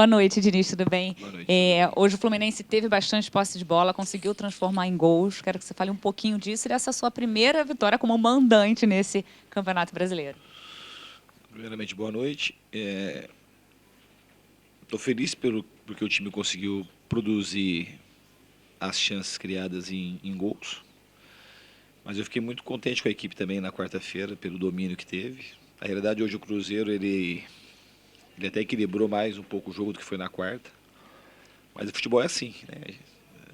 Boa noite, Diniz, tudo bem? Boa noite. Hoje o Fluminense teve bastante posse de bola, conseguiu transformar em gols. Quero que você fale um pouquinho disso e dessa sua primeira vitória como mandante nesse Campeonato Brasileiro. Primeiramente, boa noite. Estou feliz porque o time conseguiu produzir as chances criadas em gols. Mas eu fiquei muito contente com a equipe também na quarta-feira, pelo domínio que teve. Na realidade, hoje o Cruzeiro ele até equilibrou mais um pouco o jogo do que foi na quarta. Mas o futebol é assim, né?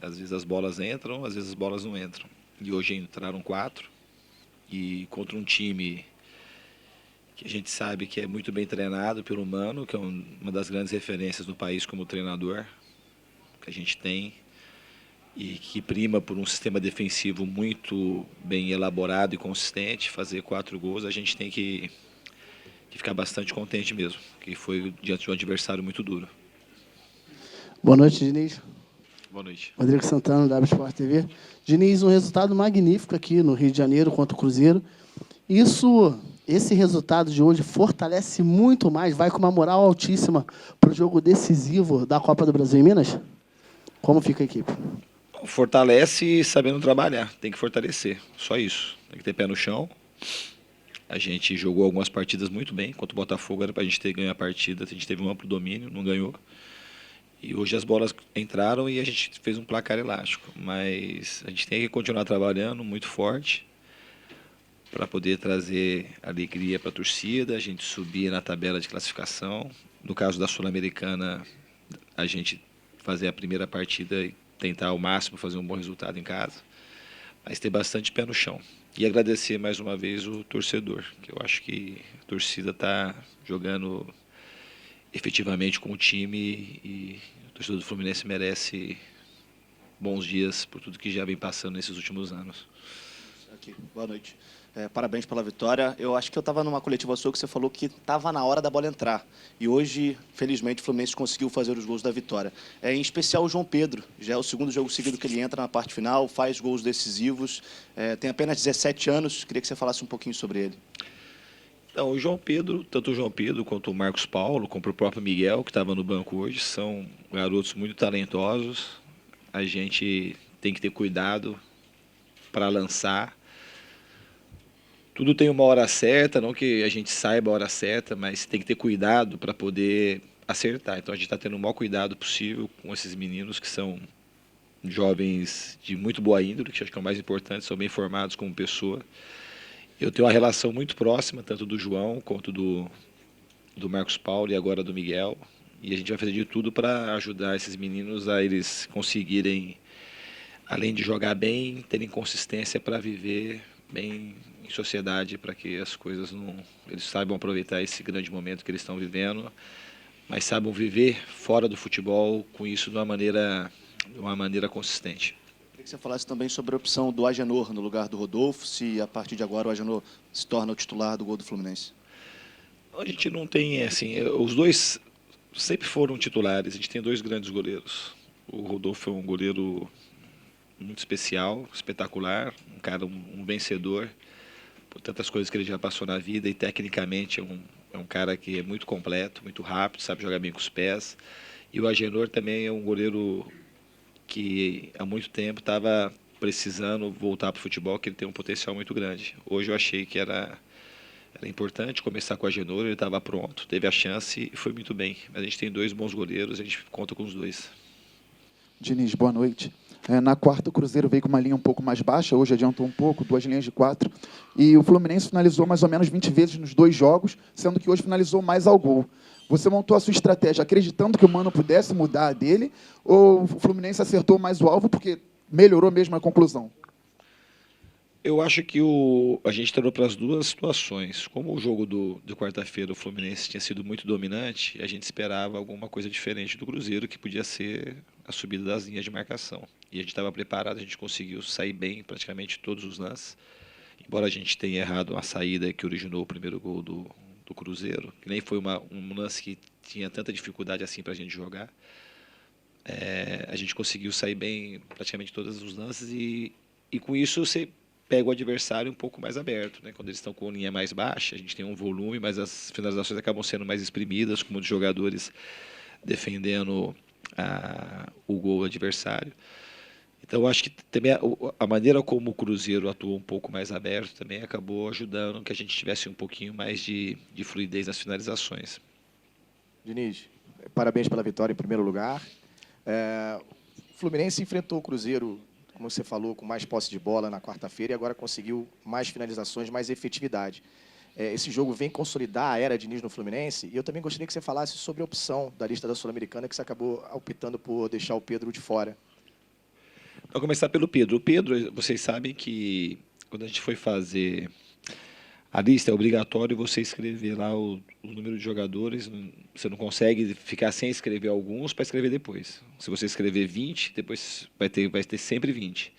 Às vezes as bolas entram, às vezes as bolas não entram. E hoje entraram 4. E contra um time que a gente sabe que é muito bem treinado pelo Mano, que é uma das grandes referências no país como treinador que a gente tem, e que prima por um sistema defensivo muito bem elaborado e consistente. Fazer 4 gols, a gente tem que ficar bastante contente mesmo, que foi diante de um adversário muito duro. Boa noite, Diniz. Boa noite. Rodrigo Santana, da Sport TV. Diniz, um resultado magnífico aqui no Rio de Janeiro contra o Cruzeiro. Esse resultado de hoje fortalece muito mais, vai com uma moral altíssima para o jogo decisivo da Copa do Brasil em Minas? Como fica a equipe? Fortalece sabendo trabalhar, tem que fortalecer, só isso. Tem que ter pé no chão. A gente jogou algumas partidas muito bem, contra o Botafogo era para a gente ter ganho a partida, a gente teve um amplo domínio, não ganhou. E hoje as bolas entraram e a gente fez um placar elástico, mas a gente tem que continuar trabalhando muito forte para poder trazer alegria para a torcida, a gente subir na tabela de classificação. No caso da Sul-Americana, a gente fazer a primeira partida e tentar ao máximo fazer um bom resultado em casa, mas ter bastante pé no chão. E agradecer mais uma vez o torcedor, que eu acho que a torcida está jogando efetivamente com o time e o torcedor do Fluminense merece bons dias por tudo que já vem passando nesses últimos anos. Aqui. Boa noite. Parabéns pela vitória. Eu acho que eu estava numa coletiva sua que você falou que estava na hora da bola entrar. E hoje, felizmente, o Fluminense conseguiu fazer os gols da vitória. Em especial o João Pedro. Já é o segundo jogo seguido que ele entra na parte final, faz gols decisivos. Tem apenas 17 anos. Queria que você falasse um pouquinho sobre ele. Então, o João Pedro, tanto o João Pedro quanto o Marcos Paulo, como o próprio Miguel, que estava no banco hoje, são garotos muito talentosos. A gente tem que ter cuidado para lançar. Tudo tem uma hora certa, não que a gente saiba a hora certa, mas tem que ter cuidado para poder acertar. Então a gente está tendo o maior cuidado possível com esses meninos que são jovens de muito boa índole, que acho que é o mais importante, são bem formados como pessoa. Eu tenho uma relação muito próxima, tanto do João quanto do Marcos Paulo e agora do Miguel. E a gente vai fazer de tudo para ajudar esses meninos a eles conseguirem, além de jogar bem, terem consistência para viver bem em sociedade, para que as coisas não... Eles saibam aproveitar esse grande momento que eles estão vivendo, mas saibam viver fora do futebol com isso de uma maneira consistente. Queria que você falasse também sobre a opção do Agenor no lugar do Rodolfo, se a partir de agora o Agenor se torna o titular do gol do Fluminense. A gente não tem, assim, os dois sempre foram titulares, a gente tem 2 grandes goleiros. O Rodolfo é um goleiro muito especial, espetacular, um cara, um vencedor, por tantas coisas que ele já passou na vida, e tecnicamente é um cara que é muito completo, muito rápido, sabe jogar bem com os pés. E o Agenor também é um goleiro que há muito tempo estava precisando voltar para o futebol, que ele tem um potencial muito grande. Hoje eu achei que era importante começar com o Agenor, ele estava pronto, teve a chance e foi muito bem. Mas a gente tem 2 bons goleiros, a gente conta com os 2. Diniz, boa noite. Na quarta, o Cruzeiro veio com uma linha um pouco mais baixa, hoje adiantou um pouco, 2 linhas de 4. E o Fluminense finalizou mais ou menos 20 vezes nos 2 jogos, sendo que hoje finalizou mais ao gol. Você montou a sua estratégia acreditando que o Mano pudesse mudar a dele, ou o Fluminense acertou mais o alvo porque melhorou mesmo a conclusão? Eu acho que a gente treinou para as 2 situações. Como o jogo de quarta-feira, o Fluminense tinha sido muito dominante, a gente esperava alguma coisa diferente do Cruzeiro, que podia ser a subida das linhas de marcação. E a gente estava preparado, a gente conseguiu sair bem praticamente todos os lances. Embora a gente tenha errado a saída que originou o primeiro gol do Cruzeiro, que nem foi um lance que tinha tanta dificuldade assim para a gente jogar. A gente conseguiu sair bem praticamente todos os lances e com isso você pega o adversário um pouco mais aberto, né? Quando eles estão com linha mais baixa, a gente tem um volume, mas as finalizações acabam sendo mais exprimidas, com muitos jogadores defendendo o gol adversário. Então, eu acho que também a maneira como o Cruzeiro atuou um pouco mais aberto também acabou ajudando que a gente tivesse um pouquinho mais de fluidez nas finalizações. Diniz, parabéns pela vitória em primeiro lugar. O Fluminense enfrentou o Cruzeiro, como você falou, com mais posse de bola na quarta-feira e agora conseguiu mais finalizações, mais efetividade. Esse jogo vem consolidar a era Diniz no Fluminense e eu também gostaria que você falasse sobre a opção da lista da Sul-Americana que você acabou optando por deixar o Pedro de fora. Vou começar pelo Pedro. O Pedro, vocês sabem que quando a gente foi fazer a lista, é obrigatório você escrever lá o número de jogadores. Você não consegue ficar sem escrever alguns para escrever depois. Se você escrever 20, depois vai ter sempre 20.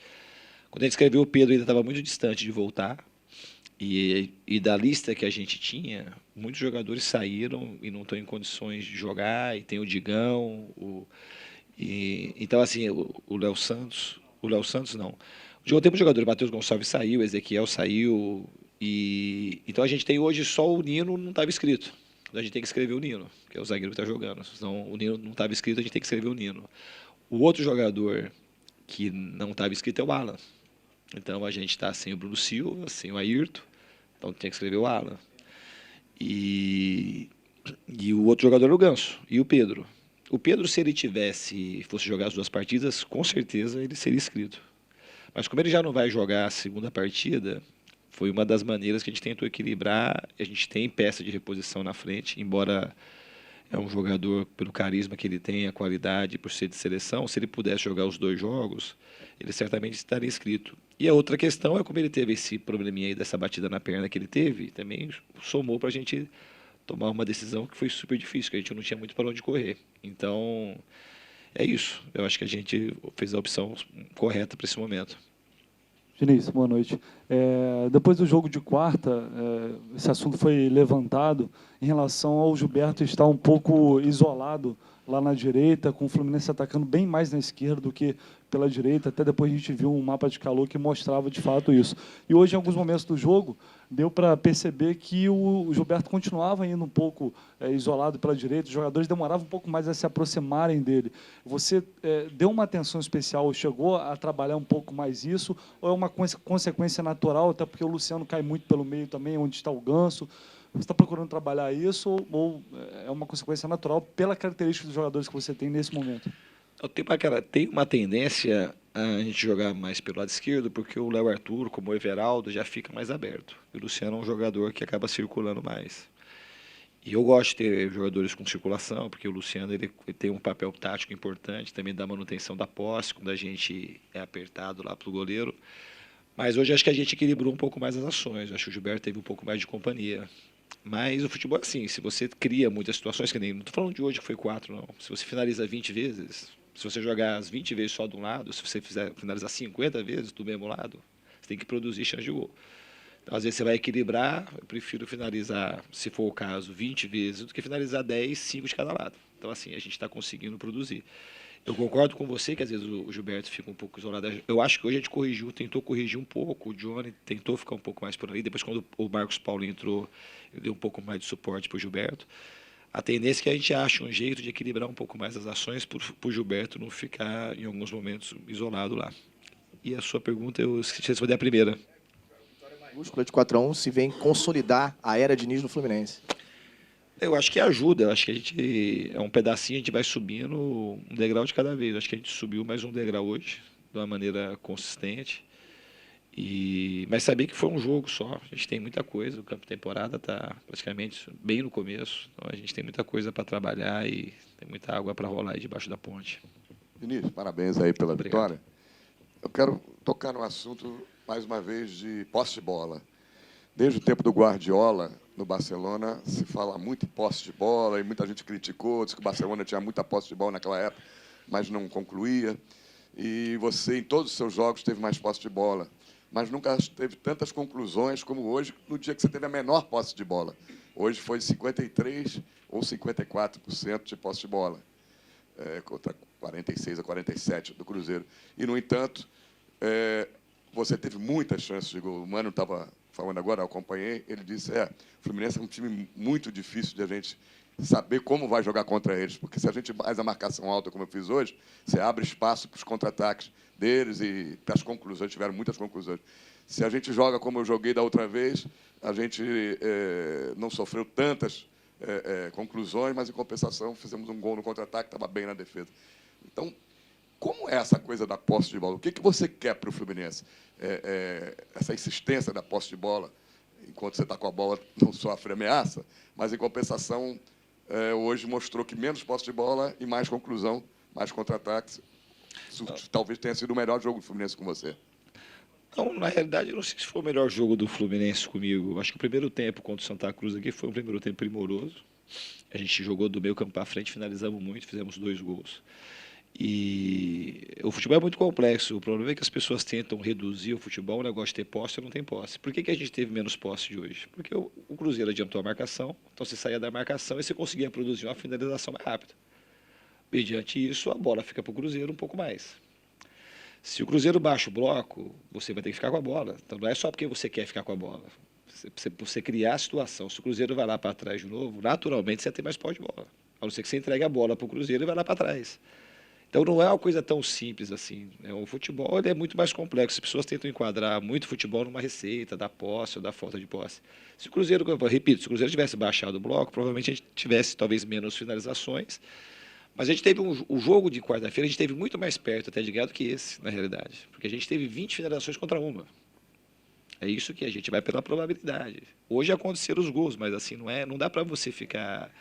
Quando a gente escreveu, o Pedro ainda estava muito distante de voltar. E da lista que a gente tinha, muitos jogadores saíram e não estão em condições de jogar. E tem o Digão, então, assim, o Léo Santos... O Léo Santos, não. Jogou tempo de jogador. O Matheus Gonçalves saiu, o Ezequiel saiu. Então, a gente tem hoje só o Nino, não estava escrito. Então, a gente tem que escrever o Nino, que é o zagueiro que está jogando. Então, o Nino não estava escrito, a gente tem que escrever o Nino. O outro jogador que não estava escrito é o Alan. Então, a gente está sem o Bruno Silva, sem o Ayrton. Então, tem que escrever o Alan. E o outro jogador é o Ganso. E o Pedro. O Pedro, se ele fosse jogar as duas partidas, com certeza ele seria inscrito. Mas como ele já não vai jogar a segunda partida, foi uma das maneiras que a gente tentou equilibrar. A gente tem peça de reposição na frente, embora é um jogador, pelo carisma que ele tem, a qualidade, por ser de seleção, se ele pudesse jogar os dois jogos, ele certamente estaria inscrito. E a outra questão é como ele teve esse probleminha aí dessa batida na perna que ele teve, também somou para a gente tomar uma decisão que foi super difícil, que a gente não tinha muito para onde correr. Então, é isso. Eu acho que a gente fez a opção correta para esse momento. Diniz, boa noite. Depois do jogo de quarta, esse assunto foi levantado em relação ao Gilberto estar um pouco isolado lá na direita, com o Fluminense atacando bem mais na esquerda do que pela direita. Até depois a gente viu um mapa de calor que mostrava de fato isso. E hoje, em alguns momentos do jogo, deu para perceber que o Gilberto continuava indo um pouco isolado pela direita, os jogadores demoravam um pouco mais a se aproximarem dele. Você deu uma atenção especial, chegou a trabalhar um pouco mais isso, ou é uma consequência natural, até porque o Luciano cai muito pelo meio também, onde está o Ganso? Você está procurando trabalhar isso ou é uma consequência natural pela característica dos jogadores que você tem nesse momento? Tem uma tendência a gente jogar mais pelo lado esquerdo, porque o Léo Arthur, como o Everaldo, já fica mais aberto. E o Luciano é um jogador que acaba circulando mais. E eu gosto de ter jogadores com circulação, porque o Luciano ele tem um papel tático importante, também da manutenção da posse, quando a gente é apertado lá para o goleiro. Mas hoje acho que a gente equilibrou um pouco mais as ações. Acho que o Gilberto teve um pouco mais de companhia. Mas o futebol é assim, se você cria muitas situações, que nem, não estou falando de hoje que foi 4, não. Se você finaliza 20 vezes, se você jogar as 20 vezes só de um lado, se você finalizar 50 vezes do mesmo lado, você tem que produzir chance de gol. Então, às vezes você vai equilibrar, eu prefiro finalizar, se for o caso, 20 vezes do que finalizar 10, 5 de cada lado. Então, assim, a gente está conseguindo produzir. Eu concordo com você que às vezes o Gilberto fica um pouco isolado. Eu acho que hoje a gente tentou corrigir um pouco, o Johnny tentou ficar um pouco mais por ali, depois quando o Marcos Paulo entrou, eu dei um pouco mais de suporte para o Gilberto. A tendência é que a gente ache um jeito de equilibrar um pouco mais as ações para o Gilberto não ficar, em alguns momentos, isolado lá. E a sua pergunta, eu esqueci de responder a primeira. Maiúscula de 4-1 se vem consolidar a era Diniz no Fluminense. Eu acho que ajuda, eu acho que a gente é um pedacinho, a gente vai subindo um degrau de cada vez. Eu acho que a gente subiu mais um degrau hoje, de uma maneira consistente. Mas saber que foi um jogo só, a gente tem muita coisa, o campo de temporada está praticamente bem no começo, então a gente tem muita coisa para trabalhar e tem muita água para rolar aí debaixo da ponte. Vinícius, parabéns aí pela Obrigado. vitória. Eu quero tocar no assunto, mais uma vez, de posse de bola. Desde o tempo do Guardiola, no Barcelona, se fala muito em posse de bola, e muita gente criticou, disse que o Barcelona tinha muita posse de bola naquela época, mas não concluía. E você, em todos os seus jogos, teve mais posse de bola, mas nunca teve tantas conclusões como hoje, no dia que você teve a menor posse de bola. Hoje foi 53% ou 54% de posse de bola, contra 46% a 47% do Cruzeiro. E, no entanto, você teve muitas chances de gol. O Mano estava falando agora, eu acompanhei, ele disse, o Fluminense é um time muito difícil de a gente saber como vai jogar contra eles, porque se a gente faz a marcação alta, como eu fiz hoje, você abre espaço para os contra-ataques deles e para as conclusões, tiveram muitas conclusões. Se a gente joga como eu joguei da outra vez, a gente não sofreu tantas conclusões, mas, em compensação, fizemos um gol no contra-ataque, estava bem na defesa. Então, como é essa coisa da posse de bola? O que você quer para o Fluminense? Essa insistência da posse de bola, enquanto você está com a bola, não sofre ameaça, mas, em compensação, hoje mostrou que menos posse de bola e mais conclusão, mais contra-ataques. Isso talvez tenha sido o melhor jogo do Fluminense com você. Não, na realidade, eu não sei se foi o melhor jogo do Fluminense comigo. Acho que o primeiro tempo contra o Santa Cruz aqui foi um primeiro tempo primoroso. A gente jogou do meio campo para frente, finalizamos muito, fizemos 2 gols. E o futebol é muito complexo. O problema é que as pessoas tentam reduzir o futebol, o negócio de ter posse, não tem posse. Por que a gente teve menos posse de hoje? Porque o Cruzeiro adiantou a marcação, então você saía da marcação e você conseguia produzir uma finalização mais rápida. Mediante isso, a bola fica para o Cruzeiro um pouco mais. Se o Cruzeiro baixa o bloco, você vai ter que ficar com a bola. Então não é só porque você quer ficar com a bola. Você criar a situação. Se o Cruzeiro vai lá para trás de novo, naturalmente você tem mais posse de bola. A não ser que você entregue a bola para o Cruzeiro e vai lá para trás. Então não é uma coisa tão simples assim. O futebol ele é muito mais complexo. As pessoas tentam enquadrar muito futebol numa receita da posse ou da falta de posse. Se o Cruzeiro, repito, se o Cruzeiro tivesse baixado o bloco, provavelmente a gente tivesse talvez menos finalizações. Mas a gente teve o jogo de quarta-feira, a gente teve muito mais perto até de ganhar do que esse, na realidade. Porque a gente teve 20 finalizações contra uma. É isso que a gente vai pela probabilidade. Hoje aconteceram os gols, mas assim, não dá para você ficar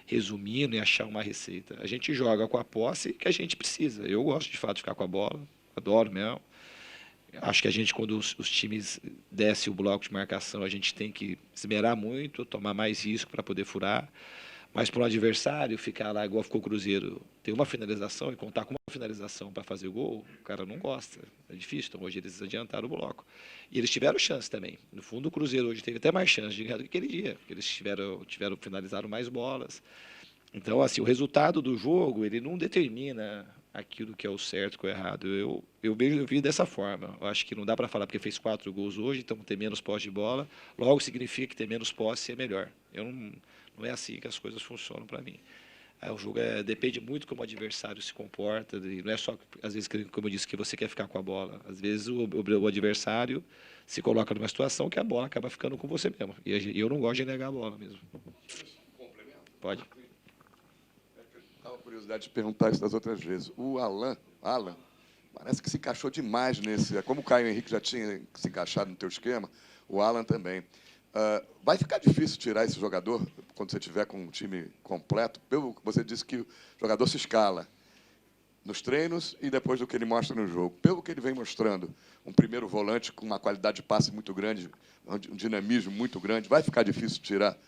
resumindo e achar uma receita. A gente joga com a posse que a gente precisa. Eu gosto, de fato, de ficar com a bola. Adoro mesmo. Acho que a gente, quando os times descem o bloco de marcação, a gente tem que esmerar muito, tomar mais risco para poder furar. Mas para o adversário ficar lá, igual ficou o Cruzeiro, ter uma finalização e contar com uma finalização para fazer o gol, o cara não gosta. É difícil. Então, hoje eles adiantaram o bloco. E eles tiveram chance também. No fundo, o Cruzeiro hoje teve até mais chance de ganhar do que aquele dia. Porque eles finalizaram mais bolas. Então, assim, o resultado do jogo, ele não determina aquilo que é o certo e o errado. Eu vi dessa forma. Eu acho que não dá para falar porque fez 4 gols hoje, então ter menos posse de bola, logo significa que ter menos posse é melhor. Não é assim que as coisas funcionam para mim. O jogo depende muito como o adversário se comporta, e não é só, às vezes, como eu disse, que você quer ficar com a bola. Às vezes o adversário se coloca numa situação que a bola acaba ficando com você mesmo. E eu não gosto de negar a bola mesmo. Pode. Estava curiosidade de perguntar isso das outras vezes. O Alan, parece que se encaixou demais nesse. Como o Caio Henrique já tinha se encaixado no teu esquema, o Alan também. Vai ficar difícil tirar esse jogador quando você tiver com um time completo? Pelo que você disse que o jogador se escala nos treinos e depois do que ele mostra no jogo. Pelo que ele vem mostrando, um primeiro volante com uma qualidade de passe muito grande, um dinamismo muito grande, vai ficar difícil tirar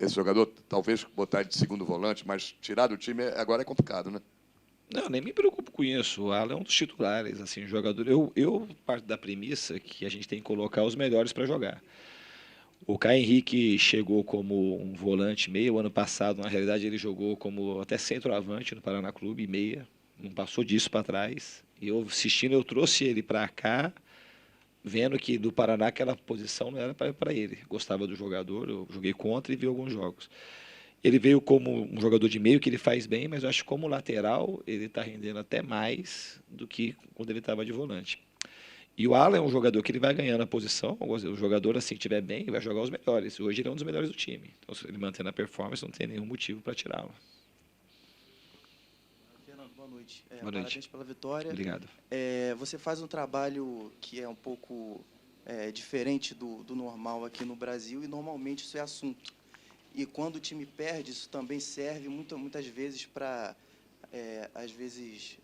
esse jogador? Talvez botar ele de segundo volante, mas tirar do time agora é complicado, né? Não, nem me preocupo com isso. O Alan é um dos titulares, assim, jogador. Eu parto da premissa que a gente tem que colocar os melhores para jogar. O Caio Henrique chegou como um volante meia. O ano passado, na realidade, ele jogou como até centroavante no Paraná Clube, meia. Não passou disso para trás. E eu assistindo, eu trouxe ele para cá, vendo que do Paraná aquela posição não era para ele. Gostava do jogador, eu joguei contra e vi alguns jogos. Ele veio como um jogador de meio que ele faz bem, mas eu acho que como lateral ele está rendendo até mais do que quando ele estava de volante. E o Alan é um jogador que ele vai ganhando a posição. O jogador, assim, que estiver bem, vai jogar os melhores. Hoje ele é um dos melhores do time. Então, se ele mantendo a performance, não tem nenhum motivo para tirá-lo. Fernando, boa noite. Boa noite. Parabéns pela vitória. Obrigado. Você faz um trabalho que é um pouco diferente do normal aqui no Brasil, e normalmente isso é assunto. E quando o time perde, isso também serve muitas vezes para, às vezes,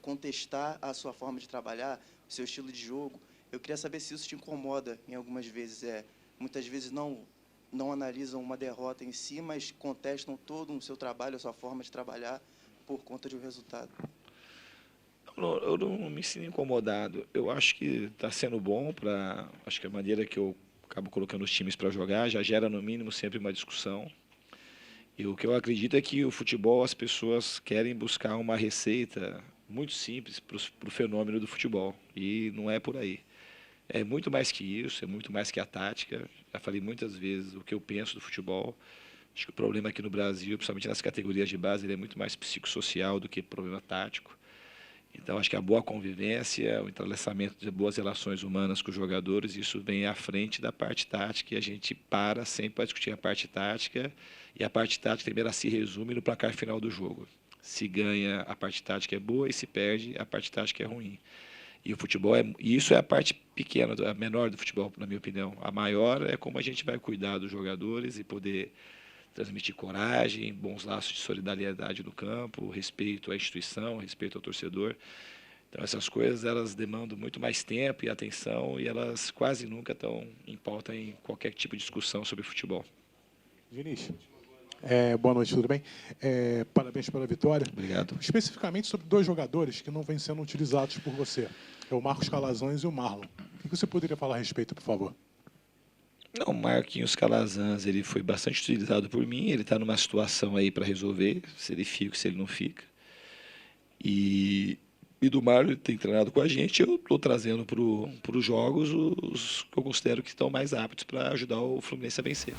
contestar a sua forma de trabalhar, o seu estilo de jogo. Eu queria saber se isso te incomoda em algumas vezes. Muitas vezes não analisam uma derrota em si, mas contestam todo o seu trabalho, a sua forma de trabalhar por conta de um resultado. Eu não me sinto incomodado. Eu acho que está sendo bom acho que a maneira que eu acabo colocando os times para jogar já gera, no mínimo, sempre uma discussão. E o que eu acredito é que o futebol, as pessoas querem buscar uma receita muito simples para o fenômeno do futebol. E não é por aí. É muito mais que isso, é muito mais que a tática. Já falei muitas vezes o que eu penso do futebol. Acho que o problema aqui no Brasil, principalmente nas categorias de base, ele é muito mais psicossocial do que problema tático. Então, acho que a boa convivência, o entrelaçamento de boas relações humanas com os jogadores, isso vem à frente da parte tática, e a gente para sempre para discutir a parte tática, e a parte tática primeiro se resume no placar final do jogo. Se ganha, a parte tática é boa, e se perde, a parte tática é ruim. E o futebol, e isso é a parte pequena, a menor do futebol, na minha opinião. A maior é como a gente vai cuidar dos jogadores e poder transmitir coragem, bons laços de solidariedade no campo, respeito à instituição, respeito ao torcedor. Então, essas coisas, elas demandam muito mais tempo e atenção, e elas quase nunca estão em pauta em qualquer tipo de discussão sobre futebol. Diniz, boa noite, tudo bem? Parabéns pela vitória. Obrigado. Especificamente sobre 2 jogadores que não vêm sendo utilizados por você. É o Marcos Calazans e o Marlon. O que você poderia falar a respeito, por favor? Não, o Marquinhos Calazans, ele foi bastante utilizado por mim, ele está numa situação aí para resolver, se ele fica, se ele não fica. E do Marlon, ele tem treinado com a gente, eu estou trazendo para os jogos os que eu considero que estão mais aptos para ajudar o Fluminense a vencer.